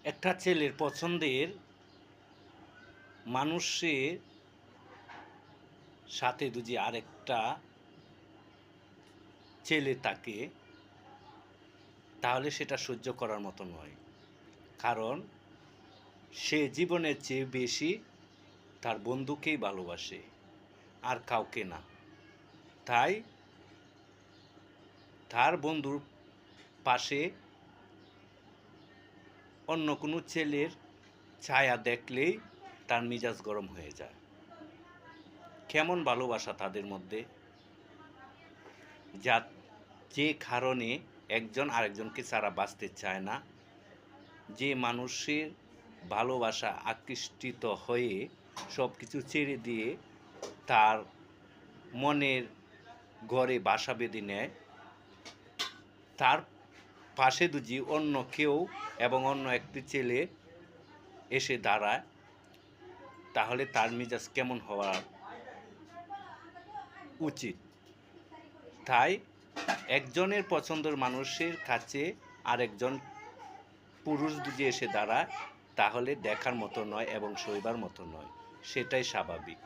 একটা ছেলের পছন্দের মানুষের সাথে যদি আরেকটা ছেলে থাকে, তাহলে সেটা সহ্য করার মতো নয়। কারণ সে জীবনের চেয়ে বেশি তার বন্ধুকেই ভালোবাসে, আর কাউকে না। তাই তার বন্ধুর পাশে অন্য কোনো ছেলের ছায়া দেখলেই তার মেজাজ গরম হয়ে যায়। কেমন ভালোবাসা তাদের মধ্যে, যা যে কারণে একজন আরেকজনকে ছাড়া বাঁচতে চায় না। যে মানুষের ভালোবাসা আকৃষ্টিত হয়ে সব কিছু ছেড়ে দিয়ে তার মনের ঘরে বাসা বেঁধে নেয়, তার পাশে যদি অন্য কেউ এবং অন্য একটি ছেলে এসে দাঁড়ায়, তাহলে তার মেজাজ কেমন হওয়া উচিত। তাই একজনের পছন্দের মানুষের কাছে আরেকজন পুরুষ যদি এসে দাঁড়ায়, তাহলে দেখার মতো নয় এবং সইবার মতো নয়। সেটাই স্বাভাবিক।